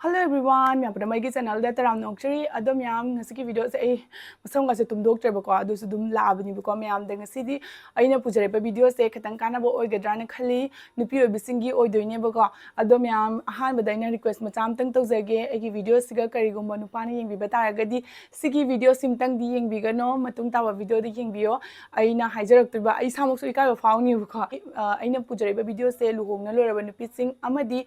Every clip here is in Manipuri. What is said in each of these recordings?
Hello everyone, मैं अपने mic channel they तराम नोक्चरी Adam yam ngasi ki video se masam ga se tumdok tre bako adu su dum labni bako me am de ngasi di aina pujare pa video se khatang kana bo oi gadra na khali nupi oi bisingi oi doine bako adom yam ahan badaina request macham tang tawjage agi video siga kari gumba nupa na yengbi batara gadi sigi video simtang di yengbi gano matung tawa video di yengbiyo aina haijarak tuba ai samok su ikai ba fauni bako aina pujare pa video se luhong na loraba nupi sing amadi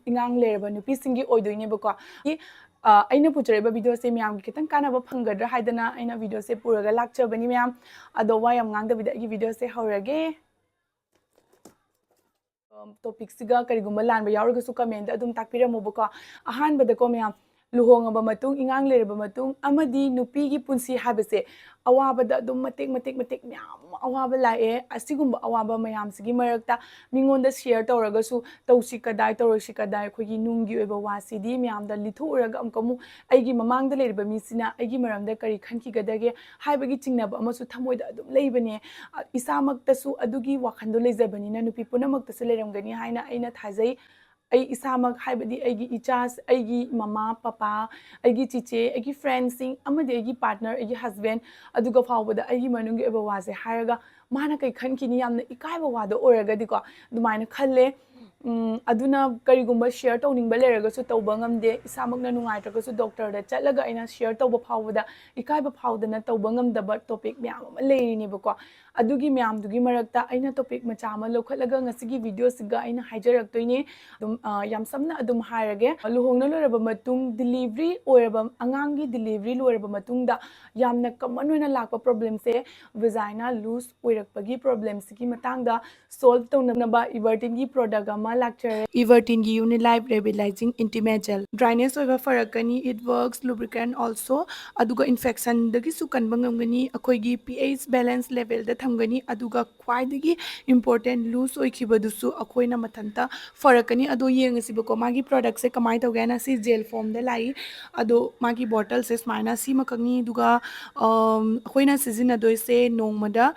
ingang leraba nupi singi oidoine bako aina puchare video se myam ki kitang kana ba phangadra haidana aina video se puraga lakchabani myam ado wa yam ngang da video se horage topic siga karigumba lanba yauraga su comment adum takpiramo bako ahan bada ko myam luhongaba matung ingang leraba matung amadi nupi gi punsi habase awabada adum matek myam awaba lae asigumba awaba mayam sigi marakta mingonda share tawraga su tawsi kadai tawrosi kadai khogi nungi oiba wasidi myam da lithu uraga amkamu aigi mamang da lerba misina aigi maramda kari khanki gadage haibagi chingnaba amasu thamoida adum leibane isamakta su adugi wakhando lejabani na nupi punamakta su leramgani haina aina thajai ai isamak haibadi aigi ichas aigi mama papa aigi chiche aigi friends sing amadi aigi partner aigi husband aduga fawbada aigi manungi eba wase haraga mana kai khankini yamna ikaiba wada oraga diko dumaina khalle aduna karigumba share tawning ba leraga su tawba ngamde isamakna nungaitraga su doctor da chatlaga aina share tawba fawbada ikaiba fawdana tawba ngamdaba topic myam ama lerini bako adugi myam dugi marakta aina topic macha ama lokhatlaga ngasigi video siga aina haijaraktoine dum yam samna adum hairage luhongna loraba matung delivery oiraba angangi delivery loraba matungda yamna common oina lakpa problem se vagina loose oirakpagi problem sigi matangda solve tawnaba everteen gi product ama lecture everteen gi Yonilife Revitalizing Intimate Gel dryness oiba farakani it works lubricant also aduga infection dagi su kanba ngamgani akoigi pH balance level da thamgani aduga khwaidagi important loose oikibadusu akoina mathanta farakani ado yengasi bako magi product se kamai tawgana si gel form da lai ado magi bottle se smaina si makangni duga akoina sizina doi se nongmada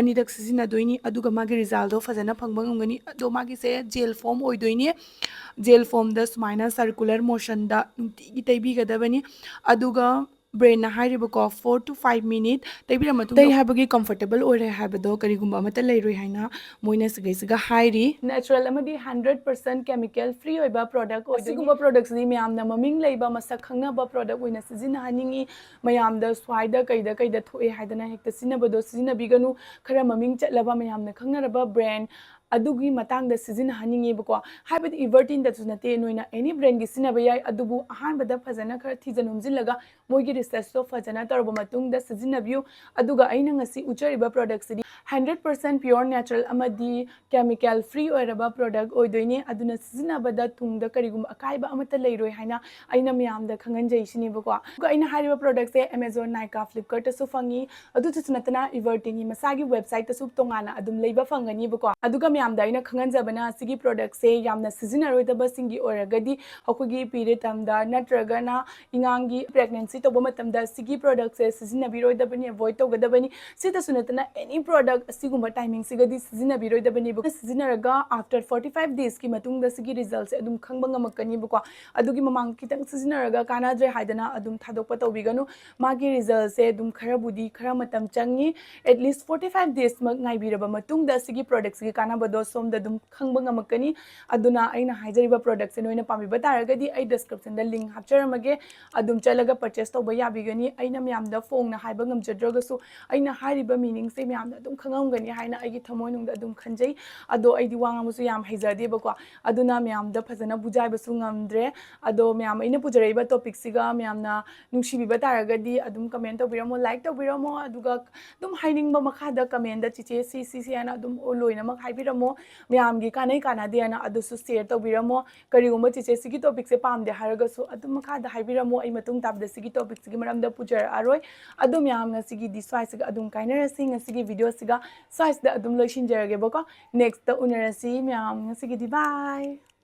anidak sizina doini aduga magi result do fazana phangba ngamgani ado magi se gel form oidoini gel form da smaina circular motion da nunti taibi gadabani aduga brain na hairiba ko 4 to 5 minute taibira matung tai habagi comfortable ore habado karigumba mata leiroi haina moina sigaisiga hairi natural amadi 100% chemical free oiba product oi sigumba products ni mayam na maming leiba masak khangna ba product oina sizina haningi mayam da swaida kaida thoe haidana hekta sinabado sizina biganu khara maming chatlaba mayam na khangna raba brand adugi matang da sizina haningi bako haibadi everteen da tunate noina any brand gi sinaba yai adubu ahan bada fazana khara thijanumjilaga moigi research to fazana tarba matung da sizina view aduga aina ngasi uchariba products di 100% pure natural amadi chemical free oiraba product oidoine aduna sizina bada tungda karigum akaiba amata leiroi haina aina miyam da khangan jaisini bako ga aina hariba products e Amazon Nykaa Flipkart ta su fangi adu tunatana everteen gi masagi website ta su tongana adum leiba fangani bako aduga miyam da aina khangan jabana sigi products e yamna sizina roidaba singi oiragadi akogi period tamda natragana ingangi pregnancy to matamda sigi products e sizina biroidabani avoid togadabani sita sunatana any product asigumba timing sigadi sizina biroidabani bu sizina raga after 45 days ki matungda sigi results adum khangba ngamakani bu ko adugi mamang kitang sizina raga kanadre haidana adum thadokpa tawbiganu magi results e adum khara budi khara matam changi at least 45 days mak ngai biraba matungda sigi products gi kana bado somda dum khangba ngamakani aduna aina haijariba products e noina pamiba taragadi ai description da link hapcharamage adum chalaga purchase tawba yabigani aina myamda phongna haiba ngamjadrogasu aina hariba meaning se myamda adum khangamgani haina aigi thamoinungda adum khanjai ado aidi wangamusu yam haijade bako aduna myamda phajana bujaibasu ngamdre ado myam aina pujaraiba topic siga myamna nungsibiba taragadi adum comment tawbiramo like tawbiramo aduga dum hainingba makhada comment da chiche si ana adum oloina mak haibiramo myamgi kanai kanade ana adusu share tawbiramo karigumba chiche sigi topic se pamde haragasu adum makhada haibiramo ai matung tabda sigi topic sigi maramda pujar aroi adum yam na sigi diswise siga adum kainarasi sigi video siga size da adum loishinjarage bako next da unarasi myam sigi di bye